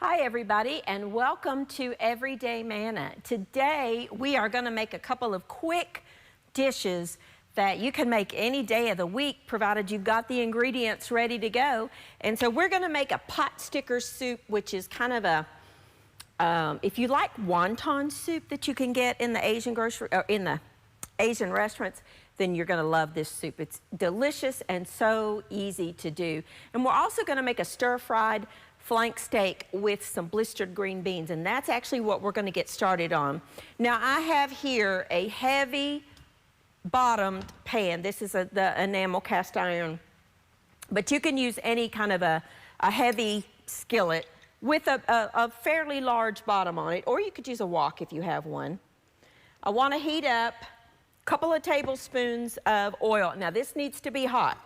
Hi everybody, and welcome to Everyday Manna. Today we are going to make a couple of quick dishes that you can make any day of the week provided you've got the ingredients ready to go. And so we're going to make a pot sticker soup, which is kind of a if you like wonton soup that you can get in the Asian grocery or in the Asian restaurants, then you're going to love this soup. It's delicious and so easy to do. And we're also going to make a stir-fried flank steak with some blistered green beans, and that's actually what we're going to get started on. Now I have here a heavy bottomed pan. This is the enamel cast iron, but you can use any kind of a heavy skillet with a fairly large bottom on it, or you could use a wok if you have one. I want to heat up a couple of tablespoons of oil. Now this needs to be hot.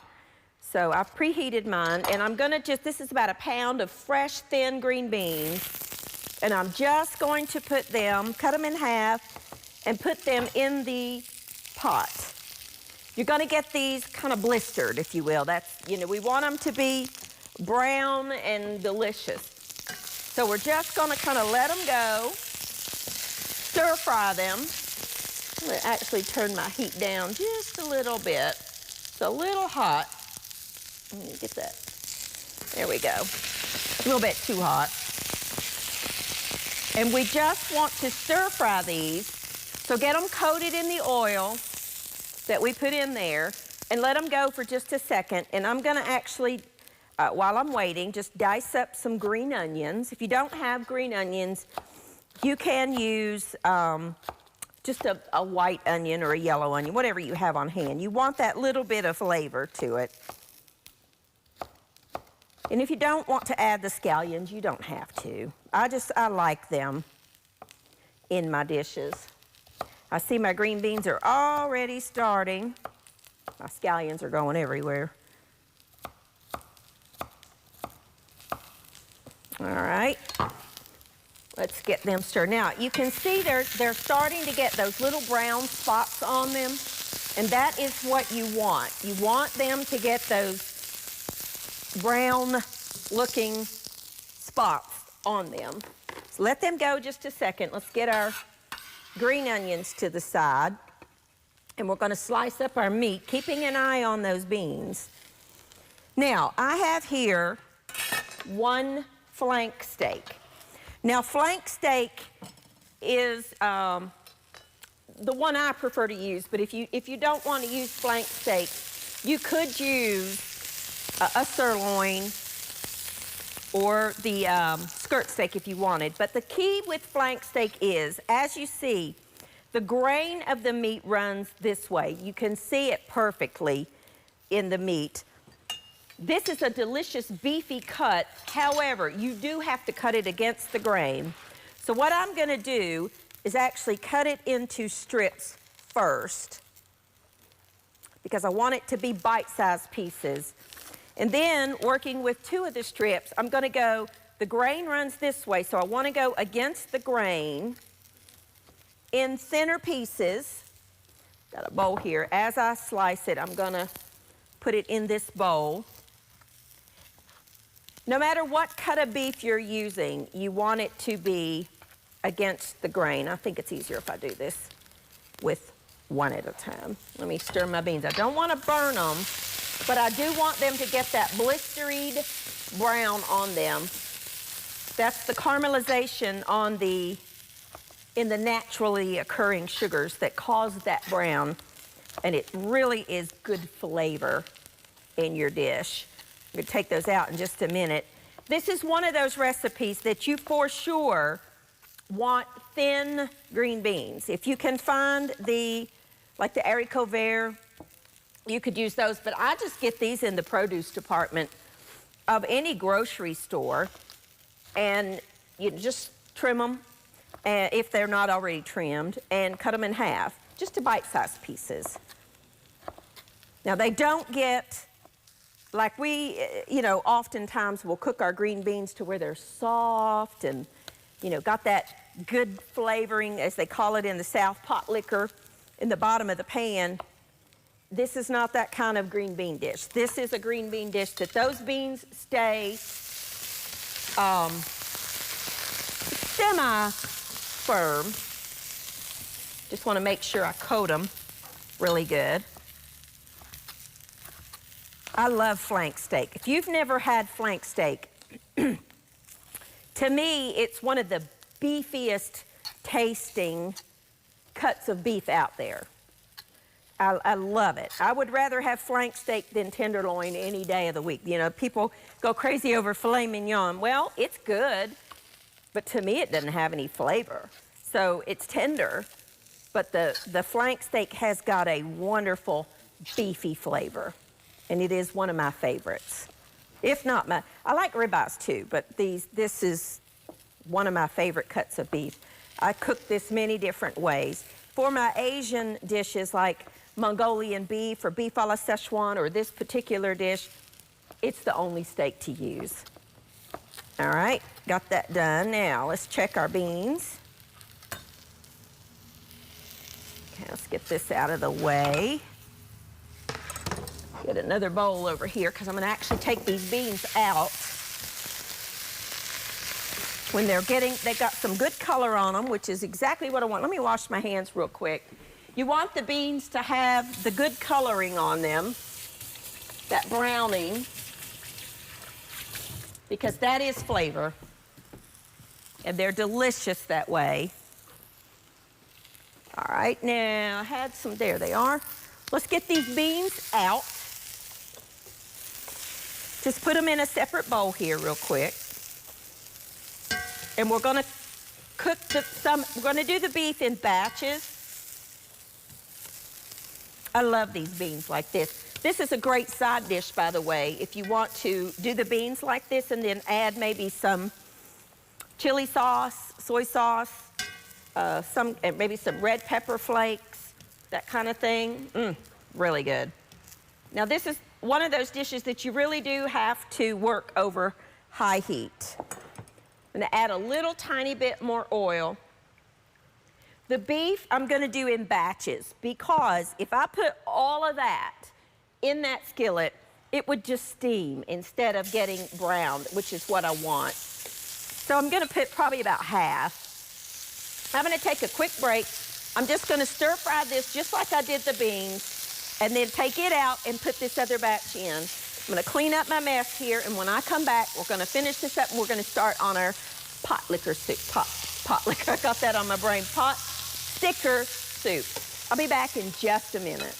So I've preheated mine, and I'm gonna this is about a pound of fresh, thin green beans, and I'm just going to put them, cut them in half, and put them in the pot. You're gonna get these kind of blistered, if you will. That's, we want them to be brown and delicious. So we're just gonna kind of let them go, stir fry them. I'm gonna actually turn my heat down just a little bit. It's a little hot. Let me get that. There we go. A little bit too hot. And we just want to stir fry these. So get them coated in the oil that we put in there and let them go for just a second. And I'm gonna actually, while I'm waiting, just dice up some green onions. If you don't have green onions, you can use just a white onion or a yellow onion, whatever you have on hand. You want that little bit of flavor to it. And if you don't want to add the scallions, you don't have to. I like them in my dishes. I see my green beans are already starting. My scallions are going everywhere. All right, let's get them stirred. Now, you can see they're starting to get those little brown spots on them, and that is what you want. You want them to get those brown looking spots on them. So let them go just a second. Let's get our green onions to the side, and we're going to slice up our meat, keeping an eye on those beans. Now I have here one flank steak. Now flank steak is the one I prefer to use, but if you don't want to use flank steak, you could use a sirloin or the skirt steak if you wanted. But the key with flank steak is, as you see, the grain of the meat runs this way. You can see it perfectly in the meat. This is a delicious beefy cut. However, you do have to cut it against the grain. So what I'm gonna do is actually cut it into strips first, because I want it to be bite-sized pieces. And then, working with two of the strips, I'm gonna go, the grain runs this way, so I wanna go against the grain in thinner pieces. Got a bowl here. As I slice it, I'm gonna put it in this bowl. No matter what cut of beef you're using, you want it to be against the grain. I think it's easier if I do this with one at a time. Let me stir my beans. I don't wanna burn them, but I do want them to get that blistered brown on them. That's the caramelization in the naturally occurring sugars that cause that brown, and it really is good flavor in your dish. I'm gonna take those out in just a minute. This is one of those recipes that you for sure want thin green beans. If you can find like the haricot vert, you could use those, but I just get these in the produce department of any grocery store, and you just trim them if they're not already trimmed, and cut them in half, just to bite-sized pieces. Now they don't get, like we, oftentimes we'll cook our green beans to where they're soft and, got that good flavoring, as they call it in the South, pot liquor in the bottom of the pan. This is not that kind of green bean dish. This is a green bean dish that those beans stay semi-firm. Just want to make sure I coat them really good. I love flank steak. If you've never had flank steak, to me, it's one of the beefiest tasting cuts of beef out there. I love it. I would rather have flank steak than tenderloin any day of the week. You know, people go crazy over filet mignon. Well, it's good, but to me it doesn't have any flavor. So it's tender, but the flank steak has got a wonderful beefy flavor, and it is one of my favorites. If not my, I like ribeyes too, but this is one of my favorite cuts of beef. I cook this many different ways. For my Asian dishes like Mongolian beef or beef a la Szechuan or this particular dish, it's the only steak to use. All right, got that done. Now let's check our beans. Okay, let's get this out of the way. Get another bowl over here because I'm going to actually take these beans out. When they've got some good color on them, which is exactly what I want. Let me wash my hands real quick. You want the beans to have the good coloring on them, that browning, because that is flavor, and they're delicious that way. All right, now I had some, there they are. Let's get these beans out. Just put them in a separate bowl here real quick. And we're gonna cook we're gonna do the beef in batches. I love these beans like this. This is a great side dish, by the way, if you want to do the beans like this and then add maybe some chili sauce, soy sauce, maybe some red pepper flakes, that kind of thing. Really good. Now this is one of those dishes that you really do have to work over high heat. I'm gonna add a little tiny bit more oil. The beef I'm gonna do in batches because if I put all of that in that skillet, it would just steam instead of getting browned, which is what I want. So I'm gonna put probably about half. I'm gonna take a quick break. I'm just gonna stir fry this just like I did the beans and then take it out and put this other batch in. I'm gonna clean up my mess here, and when I come back, we're gonna finish this up and we're gonna start on our pot liquor soup. Pot liquor, I got that on my brain. Pot sticker soup. I'll be back in just a minute.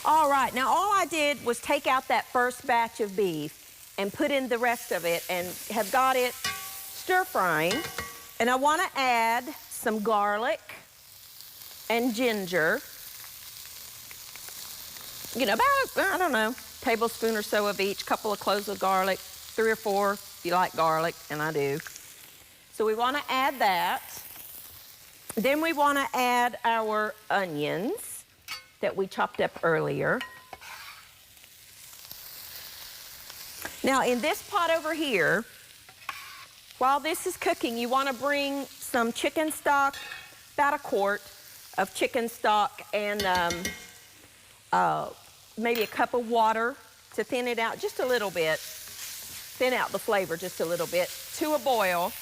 All right, now all I did was take out that first batch of beef and put in the rest of it and have got it stir frying. And I want to add some garlic and ginger. You know, about, I don't know, tablespoon or so of each, couple of cloves of garlic, 3 or 4 if you like garlic, and I do. So we want to add that. Then we want to add our onions that we chopped up earlier. Now in this pot over here, while this is cooking, you want to bring some chicken stock, about a quart of chicken stock, and maybe a cup of water to thin it out just a little bit. Thin out the flavor just a little bit to a boil.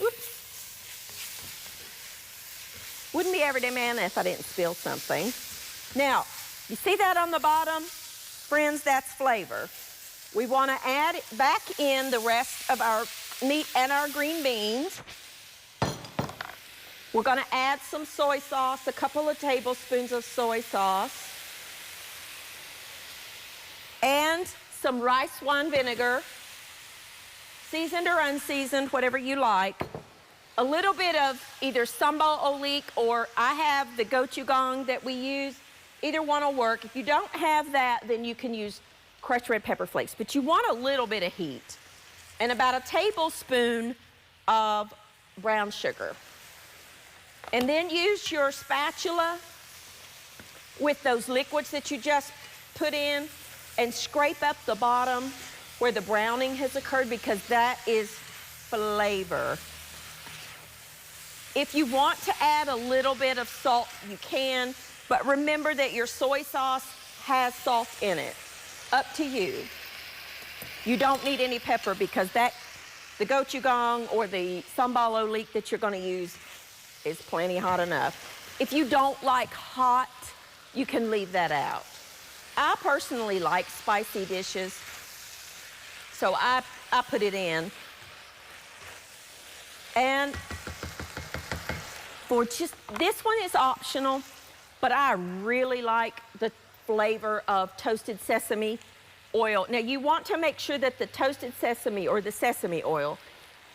Oops. Wouldn't be everyday manna if I didn't spill something. Now, you see that on the bottom? Friends, that's flavor. We want to add back in the rest of our meat and our green beans. We're going to add some soy sauce, a couple of tablespoons of soy sauce, and some rice wine vinegar, seasoned or unseasoned, whatever you like. A little bit of either sambal olik, or I have the gochujang that we use. Either one will work. If you don't have that, then you can use crushed red pepper flakes, but you want a little bit of heat. And about a tablespoon of brown sugar. And then use your spatula with those liquids that you just put in and scrape up the bottom where the browning has occurred, because that is flavor. If you want to add a little bit of salt, you can, but remember that your soy sauce has salt in it. Up to you. You don't need any pepper because the gochujang or the sambal leek that you're going to use is plenty hot enough. If you don't like hot, you can leave that out. I personally like spicy dishes, so I put it in. And for just, this one is optional, but I really like the flavor of toasted sesame oil. Now you want to make sure that the toasted sesame or the sesame oil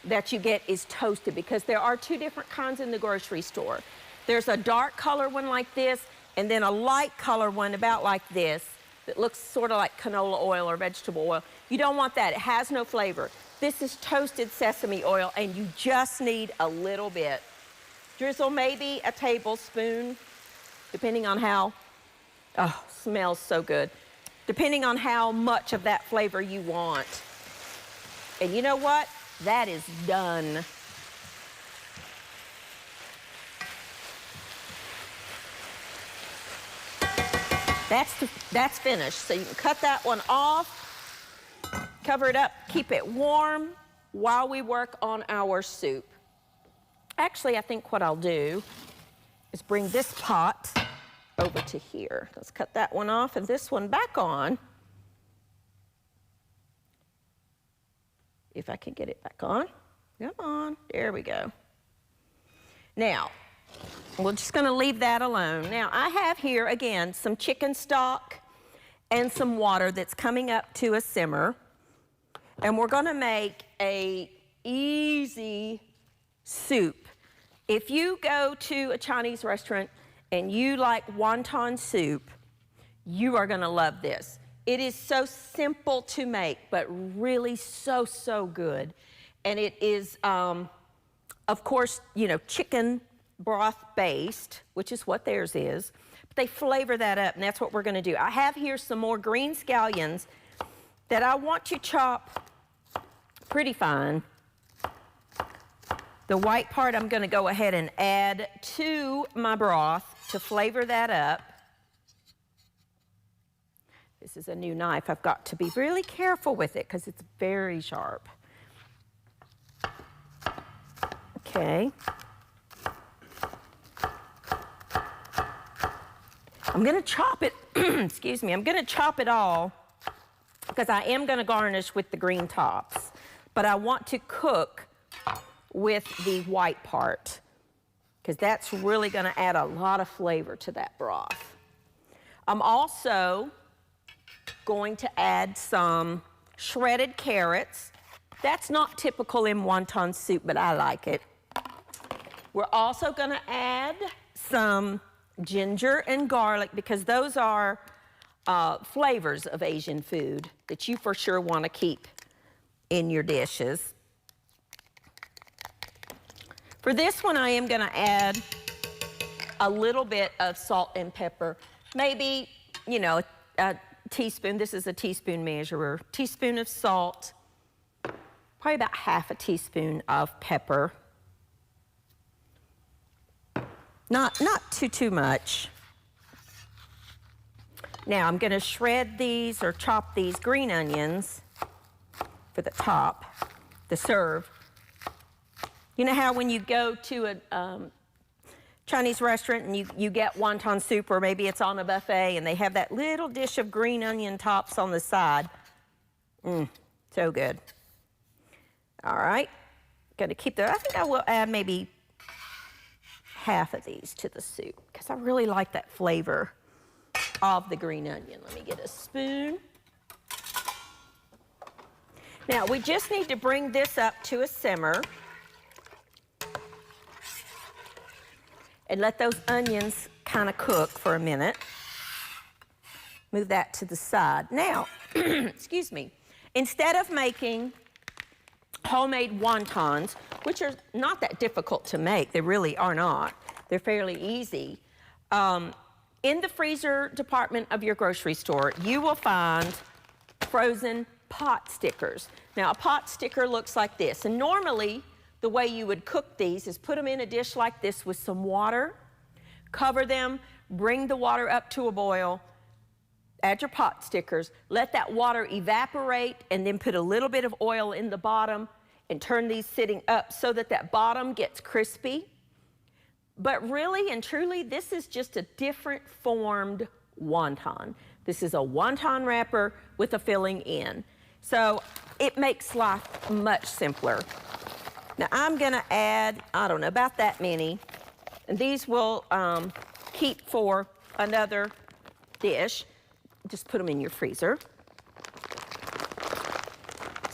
that you get is toasted, because there are two different kinds in the grocery store. There's a dark color one like this, and then a light color one about like this that looks sort of like canola oil or vegetable oil. You don't want that. It has no flavor. This is toasted sesame oil, and you just need a little bit. Drizzle maybe a tablespoon, depending on how, oh, smells so good. Depending on how much of that flavor you want. And you know what? That is done. That's finished. So you can cut that one off, cover it up, keep it warm while we work on our soup. Actually, I think what I'll do is bring this pot over to here. Let's cut that one off and this one back on. If I can get it back on. Come on, there we go. Now, we're just gonna leave that alone. Now, I have here, again, some chicken stock and some water that's coming up to a simmer. And we're gonna make a easy soup. If you go to a Chinese restaurant and you like wonton soup, you are gonna love this. It is so simple to make, but really so, so good. And it is, of course, you know, chicken broth based, which is what theirs is. But they flavor that up, and that's what we're gonna do. I have here some more green scallions that I want to chop pretty fine. The white part I'm gonna go ahead and add to my broth to flavor that up. This is a new knife. I've got to be really careful with it because it's very sharp. Okay. I'm gonna chop it, excuse me, I'm gonna chop it all because I am gonna garnish with the green tops, but I want to cook with the white part because that's really gonna add a lot of flavor to that broth. I'm also going to add some shredded carrots. That's not typical in wonton soup, but I like it. We're also gonna add some ginger and garlic because those are flavors of Asian food that you for sure wanna keep in your dishes. For this one, I am gonna add a little bit of salt and pepper. Maybe, you know, a teaspoon, this is a teaspoon measurer, teaspoon of salt, probably about half a teaspoon of pepper. Not too much. Now I'm gonna shred these or chop these green onions for the top, to serve. You know how when you go to a Chinese restaurant and you get wonton soup, or maybe it's on a buffet and they have that little dish of green onion tops on the side? So good. All right, gonna keep that. I think I will add maybe half of these to the soup because I really like that flavor of the green onion. Let me get a spoon. Now we just need to bring this up to a simmer and let those onions kind of cook for a minute. Move that to the side. Now, excuse me, instead of making homemade wontons, which are not that difficult to make, they really are not, they're fairly easy. In the freezer department of your grocery store, you will find frozen pot stickers. Now, a pot sticker looks like this, and normally the way you would cook these is put them in a dish like this with some water, cover them, bring the water up to a boil, add your pot stickers, let that water evaporate, and then put a little bit of oil in the bottom and turn these sitting up so that that bottom gets crispy. But really and truly, this is just a different formed wonton. This is a wonton wrapper with a filling in. So it makes life much simpler. Now I'm gonna add, I don't know, about that many. And these will keep for another dish. Just put them in your freezer.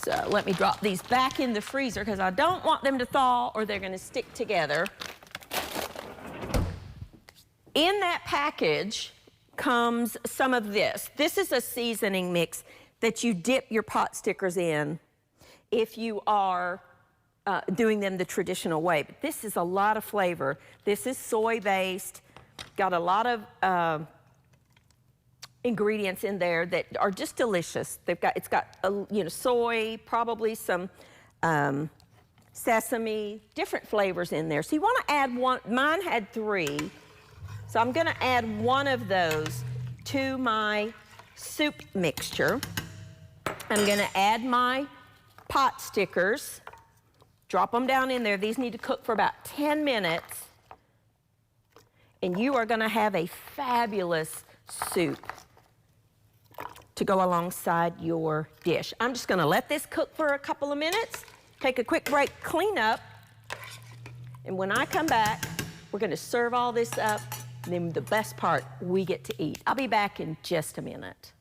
So let me drop these back in the freezer because I don't want them to thaw or they're gonna stick together. In that package comes some of this. This is a seasoning mix that you dip your pot stickers in if you are doing them the traditional way. But this is a lot of flavor. This is soy-based, got a lot of ingredients in there that are just delicious. It's got soy, probably some sesame, different flavors in there. So you want to add one. Mine had 3, so I'm going to add one of those to my soup mixture. I'm going to add my pot stickers, drop them down in there. These need to cook for about 10 minutes, and you are going to have a fabulous soup to go alongside your dish. I'm just gonna let this cook for a couple of minutes, take a quick break, clean up, and when I come back, we're gonna serve all this up, and then the best part, we get to eat. I'll be back in just a minute.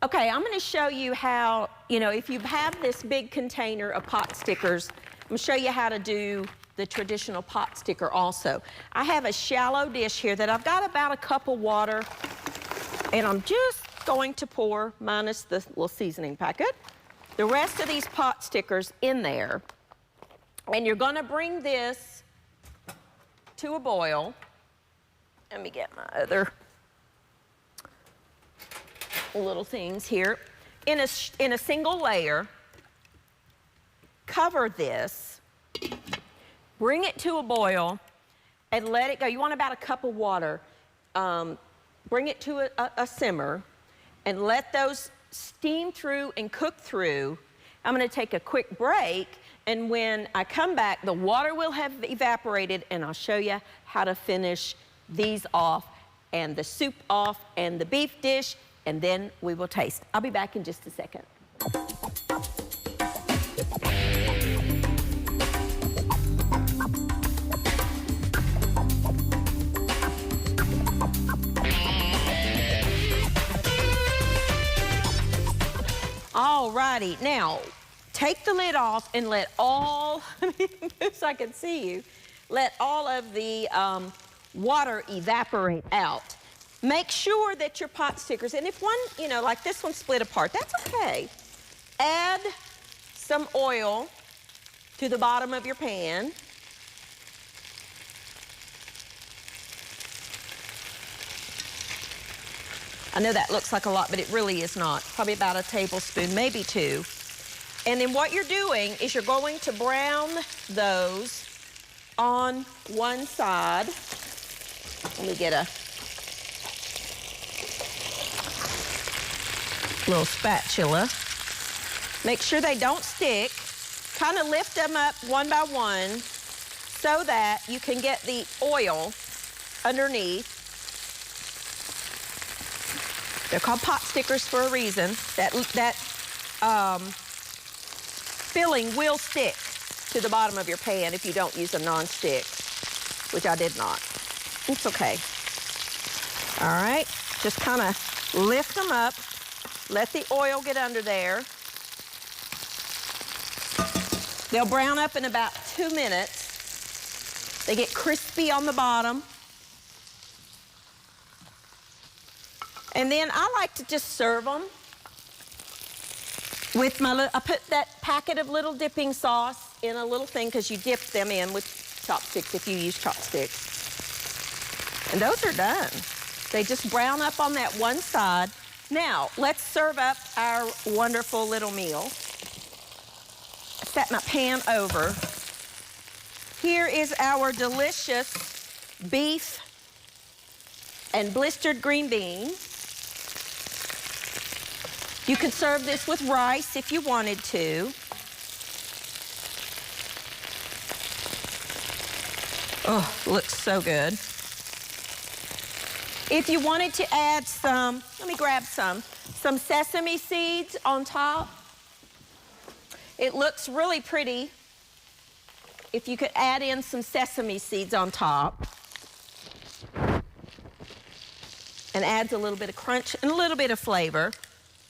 Okay, I'm going to show you how, if you have this big container of pot stickers, I'm going to show you how to do the traditional pot sticker also. I have a shallow dish here that I've got about a cup of water, and I'm just going to pour, minus the little seasoning packet, the rest of these pot stickers in there. And you're going to bring this to a boil. Let me get my other little things here. In a single layer, cover this, bring it to a boil, and let it go. You want about a cup of water. Bring it to a simmer, and let those steam through and cook through. I'm going to take a quick break, and when I come back, the water will have evaporated, and I'll show you how to finish these off, and the soup off, and the beef dish, and then we will taste. I'll be back in just a second. All righty, now take the lid off and let all, so I can see you, let all of the water evaporate out. Make sure that your pot stickers, and if one, like this one split apart, that's okay. Add some oil to the bottom of your pan. I know that looks like a lot, but it really is not. Probably about a tablespoon, maybe 2. And then what you're doing is you're going to brown those on one side. Let me get a little spatula. Make sure they don't stick. Kind of lift them up one by one so that you can get the oil underneath. They're called pot stickers for a reason. That filling will stick to the bottom of your pan if you don't use a non-stick, which I did not. It's okay. All right, just kind of lift them up. Let the oil get under there. They'll brown up in about 2 minutes. They get crispy on the bottom. And then I like to just serve them with my, I put that packet of little dipping sauce in a little thing because you dip them in with chopsticks if you use chopsticks. And those are done. They just brown up on that one side. Now, let's serve up our wonderful little meal. Set my pan over. Here is our delicious beef and blistered green beans. You could serve this with rice if you wanted to. Oh, looks so good. If you wanted to add some, let me grab some sesame seeds on top. It looks really pretty if you could add in some sesame seeds on top. And adds a little bit of crunch and a little bit of flavor.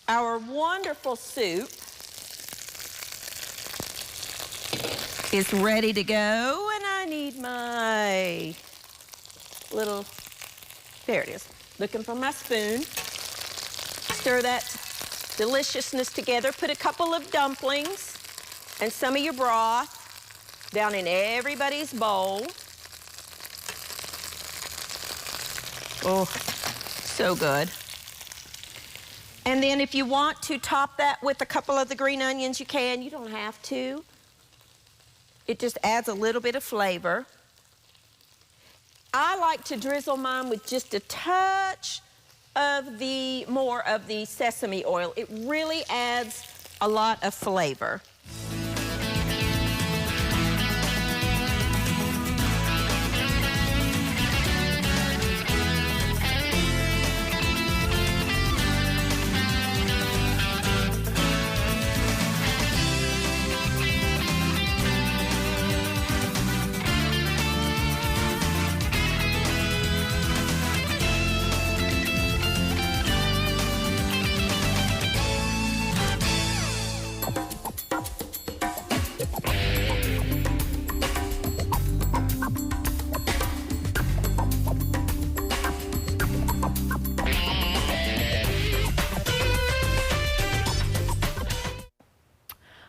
Our wonderful soup is ready to go, and I need my little, there it is, looking for my spoon. Stir that deliciousness together. Put a couple of dumplings and some of your broth down in everybody's bowl. Oh, so good. And then if you want to top that with a couple of the green onions, you can. You don't have to. It just adds a little bit of flavor. I like to drizzle mine with just a touch of more of the sesame oil. It really adds a lot of flavor.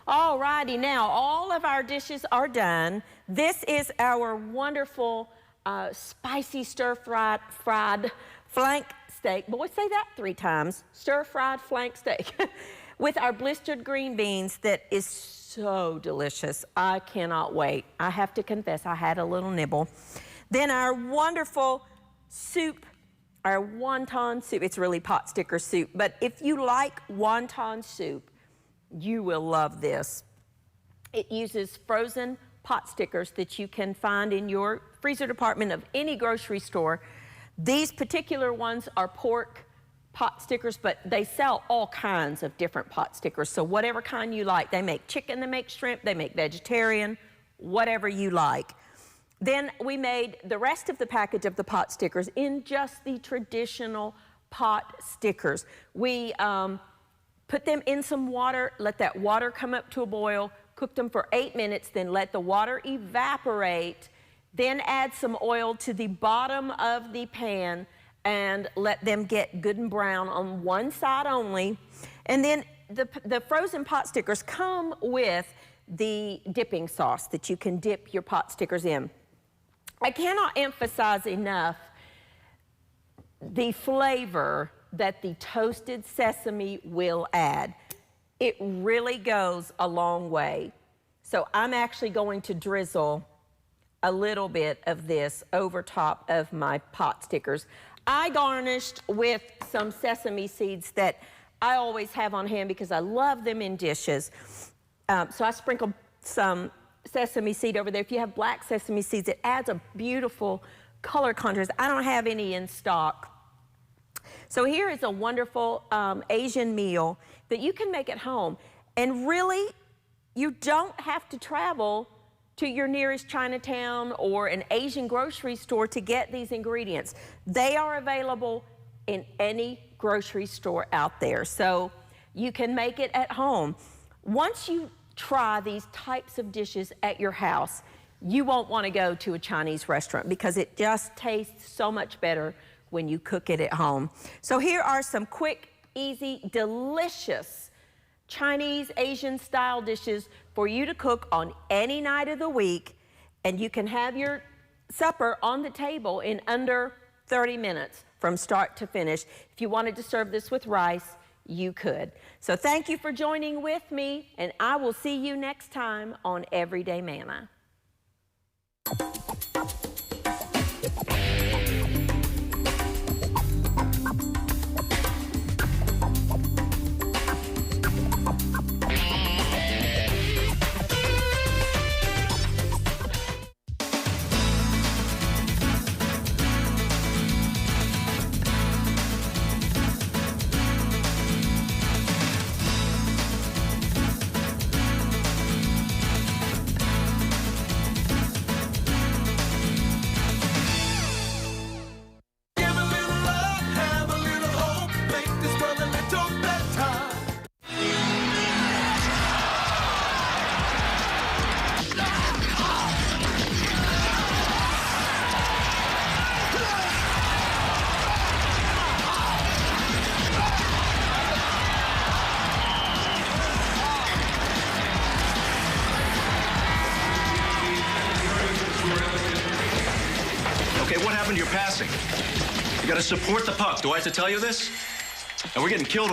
Alrighty, now all of our dishes are done. This is our wonderful spicy stir-fried flank steak. Boy, say that 3 times. Stir-fried flank steak with our blistered green beans that is so delicious. I cannot wait. I have to confess, I had a little nibble. Then our wonderful soup, our wonton soup. It's really pot sticker soup, but if you like wonton soup, you will love this. It uses frozen pot stickers that you can find in your freezer department of any grocery store. These particular ones are pork pot stickers, but they sell all kinds of different pot stickers. So whatever kind you like. They make chicken, they make shrimp, they make vegetarian, whatever you like. Then we made the rest of the package of the pot stickers in just the traditional pot stickers. We put them in some water, let that water come up to a boil, cook them for 8 minutes, then let the water evaporate, then add some oil to the bottom of the pan and let them get good and brown on one side only. And then the frozen pot stickers come with the dipping sauce that you can dip your pot stickers in. I cannot emphasize enough the flavor that the toasted sesame will add. It really goes a long way. So I'm actually going to drizzle a little bit of this over top of my pot stickers. I garnished with some sesame seeds that I always have on hand because I love them in dishes. So I sprinkled some sesame seed over there. If you have black sesame seeds, it adds a beautiful color contrast. I don't have any in stock. So here is a wonderful Asian meal that you can make at home. And really, you don't have to travel to your nearest Chinatown or an Asian grocery store to get these ingredients. They are available in any grocery store out there. So you can make it at home. Once you try these types of dishes at your house, you won't want to go to a Chinese restaurant because it just tastes so much better when you cook it at home. So here are some quick, easy, delicious Chinese, Asian style dishes for you to cook on any night of the week, and you can have your supper on the table in under 30 minutes from start to finish. If you wanted to serve this with rice, you could. So thank you for joining with me, and I will see you next time on Everyday Manna. Okay, what happened to your passing? You gotta support the puck. Do I have to tell you this? And we're getting killed